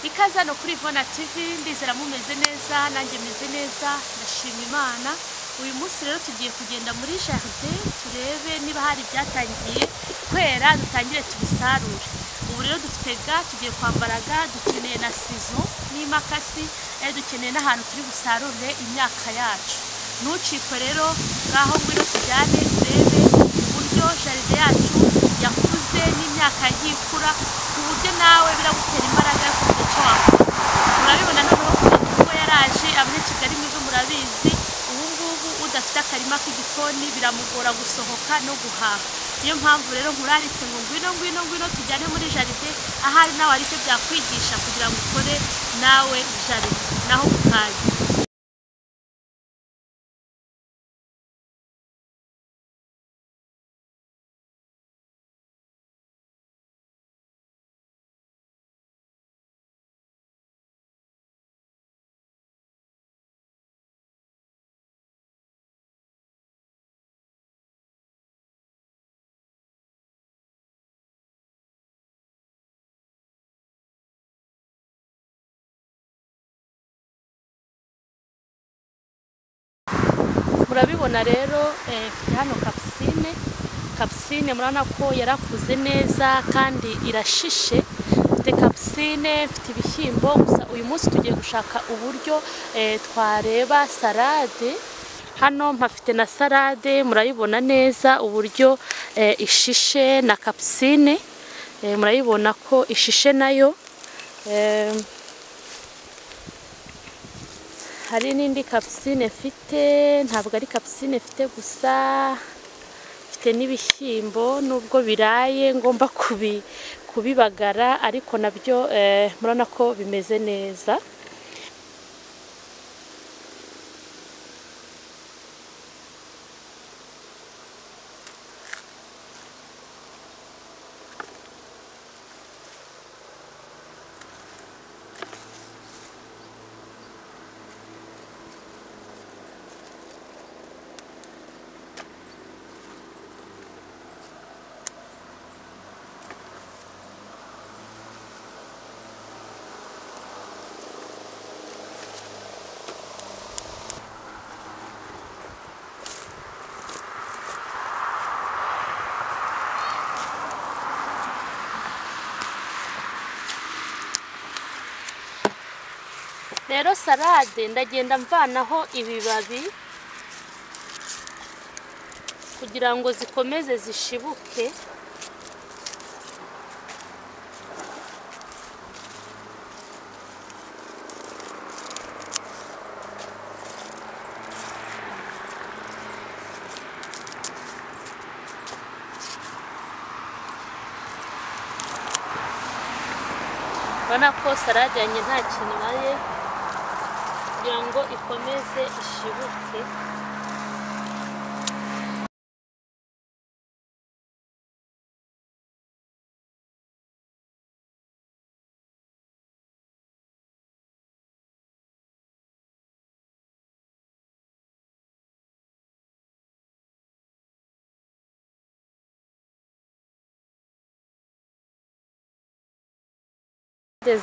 ikaze hano kuri Ivona TV, ndizera mumeze neza, nanjye meze neza, ndashima Imana. Uyu munsi rero tugiye kugenda muri jardin turebe niba hari byatangiye kwera, dutangire tubisarure. Ubu rero dufite ga, tugiye kwambara ga, dukeneye na sizo n'imakasi, dukeneye n'ahantu turi busarure imyaka yacu. Ntucikwe rero, ngaho ngwino tujyane turebe uburyo jardin yacu yakuze n'imyaka yagiye ikura, ku buryo nawe biragutera imbaraga yo kugira icyo wakora. Murabibona noneho kuko yaraje, abanyakigali mwebwe murabizi, ubu ngubu udafite akarima k'igikoni biramugora gusohoka no guhaha. Niyo mpamvu rero nkuraritse ngo ngwino tujyane muri jardin, ahari nawe aricyo byakwigisha kugira ngo ukore nawe jardin naho kukazi. Murabibona rero hano kapusine murabona ko yarakuze neza kandi irashishe. Mfite kapusine, mfite ibishyimbo, gusa uyu munsi tugiye gushaka uburyo twareba salade. Hano mpafite na salade, murayibona neza uburyo ishishe na kapusine, murayibona ko ishishe nayo. Hari n'indi kapusine mfite, ntabwo ari kapusine mfite gusa, mfite n'ibishyimbo nubwo biraye ngomba kubibagara, ariko nabyo murabona ko bimeze neza. Rero salade ndagenda mvanaho ibibabi kugira ngo zikomeze zishibuke. Urabona ko salade yanjye nta kintu ibaye, kugira ngo ikomeze ishibuke.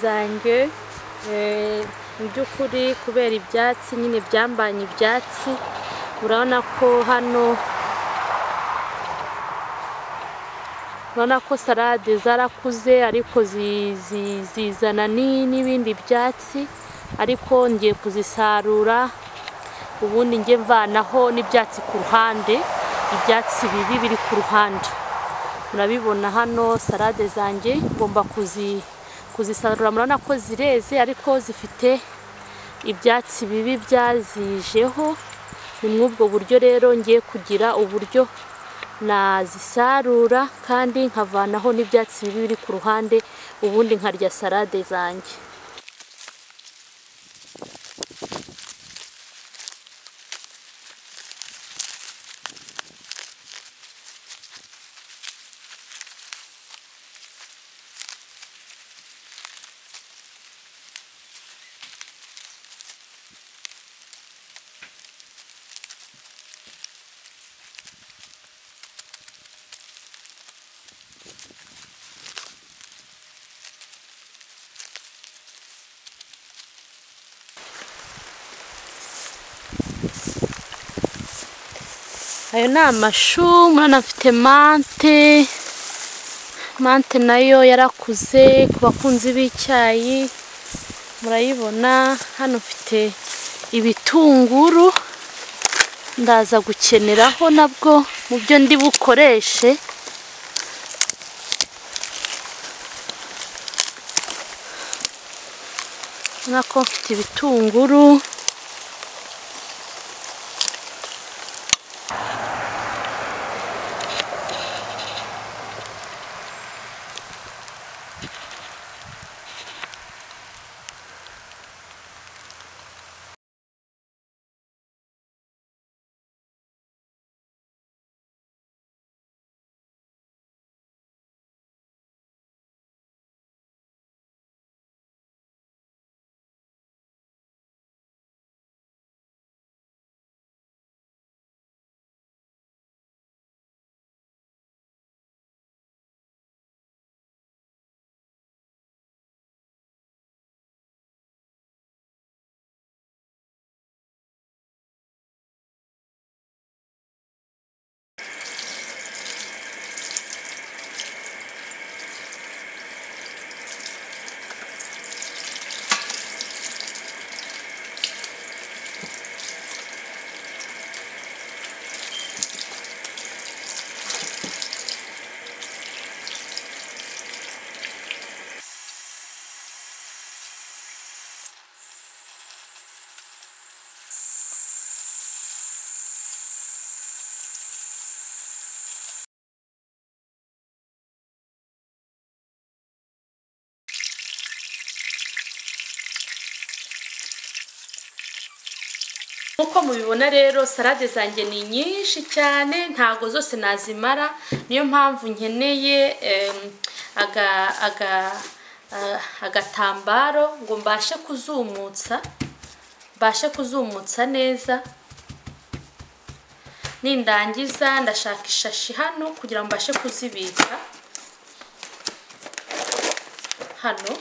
Zanjye mu by'ukuri kubera ibyatsi nyine byambanye ibyatsi, urabona ko hano urabona ko salade zarakuze ariko zizana n'ibindi byatsi, ariko ngiye kuzisarura ubundi njye mvanaho n'ibyatsi ku ruhande, ibyatsi bibi biri ku ruhande. Murabibona hano salade zanjye ngomba kuzisarura, murabona ko zireze ariko zifite ibyatsi bibi byazijeho. Ni mw'ubwo buryo rero ngiye kugira uburyo nazisarura kandi nkavanaho n'ibyatsi bibi biri ku ruhande, ubundi nkarya salade zanjye. ayo ni amashu. Murabona mfite mante nayo yarakuze ku bakunzi b'icyayi murayibona. Hano mfite ibitunguru ndaza gukeneraho nabwo mu byo ndi bukoreshe. Nako mfite ibitunguru Uko mubibona rero salade zanjye ni nyinshi cyane ntago zose nazimara. Niyo mpamvu nkeneye agatambaro ngo mbashe kuzumutsa neza. Nindangiza ndashaka ishashi hano kugira ngo mbashe kuzibika hano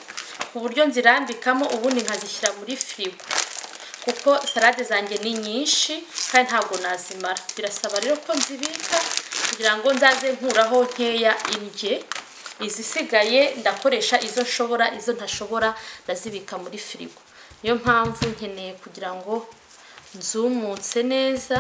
ku buryo nzirambikamo ubundi nkazishyira muri firigo, kuko salade zanjye ni nyinshi kandi ntabwo nazimara. Birasaba rero ko nzibika kugira ngo nzaze nkuraho nkeya indye, izisigaye ndakoresha izo nshobora, izo ntashobora ndazibika muri firigo. Niyo mpamvu nkeneye kugira ngo nzumutse neza.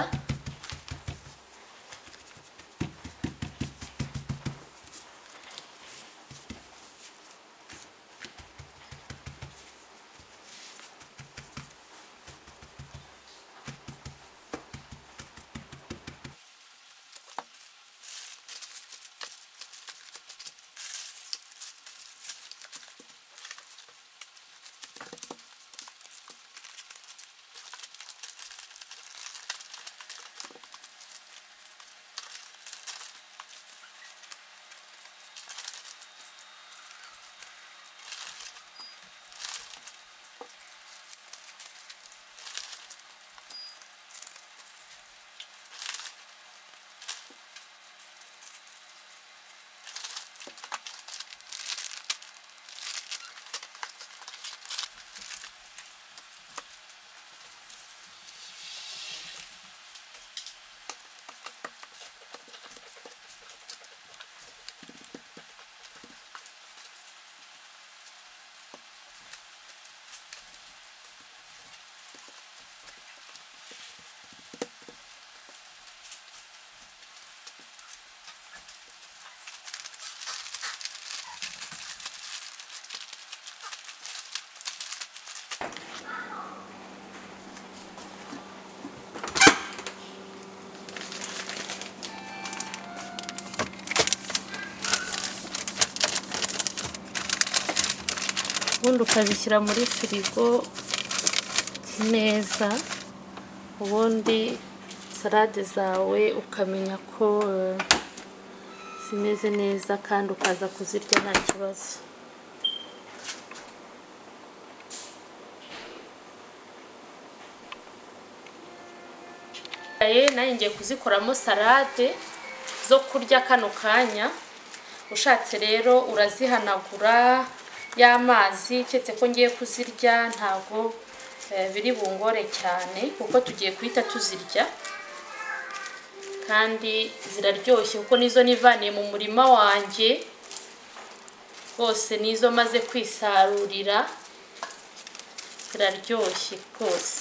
Ubundi ukazishyira muri firigo neza, ubundi salade zawe ukamenya ko zimeze neza kandi ukaza kuzirya nta kibazo. Nayo ngiye kuzikoramo salade zo kurya kano kanya. Ushatse rero urazihanagura y'amazi, cyetse ko ngiye kuzirya ntago biri bungore cyane kuko tugiye kwita tuzirya. kandi ziraryoshye kuko nizo nivaniye mu murima wanjye bose, nizo maze kwisarurira. Ziraryoshye rwose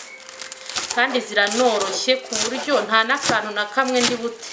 kandi ziranoroshye ku buryo nta n'akantu na kamwe ndi bute.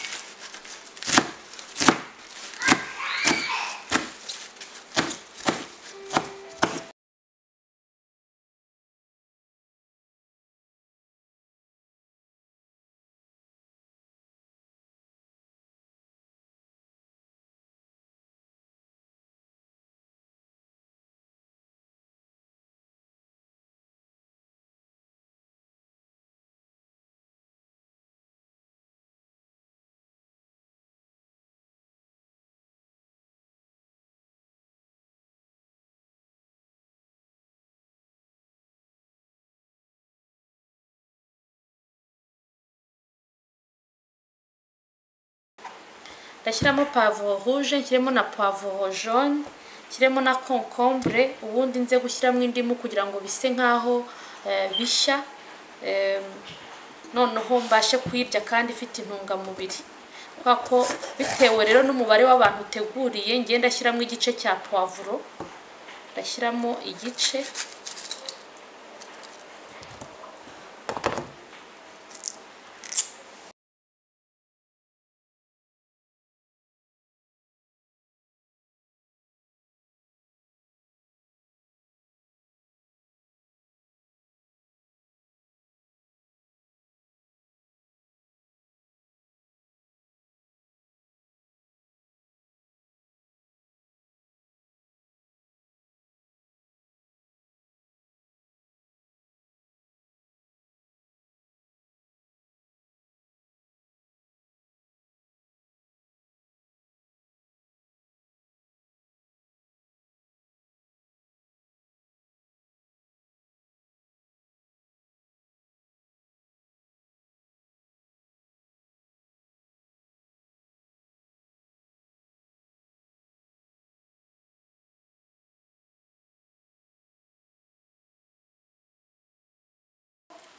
Ndashyiramo pavuro rouge, nshyiremo na pavuro jaune, nshyiremo na concombre, ubundi nze gushyiramo indimu kugira ngo bise nkaho bishya, noneho mbashe kuyirya kandi ifite intungamubiri. Kwako bitewe rero n'umubare w'abantu uteguriye, ngiye ndashyiramo igice cya pavuro, ndashyiramo igice.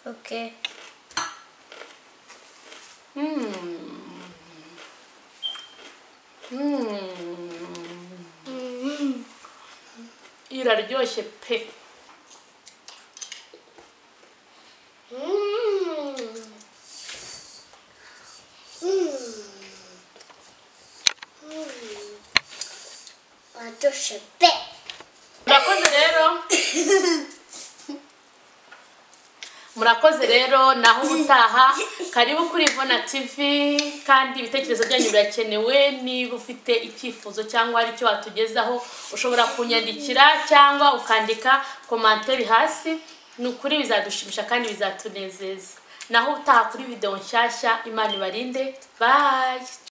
Okay. Iraryoshye pe. Iraryoshye pe. Murakoze rero naho ubutaha, karibu kuri Ivona TV, kandi ibitekerezo byanyu birakenewe. Niba ufite icyifuzo cyangwa ari cyo watugezaho, ushobora kunyandikira cyangwa ukandika commentaire hasi. Nukuri bizadushimisha kandi bizatunezeza. Naho ubutaha kuri video nshyashya. Imana ibarinde. Bye.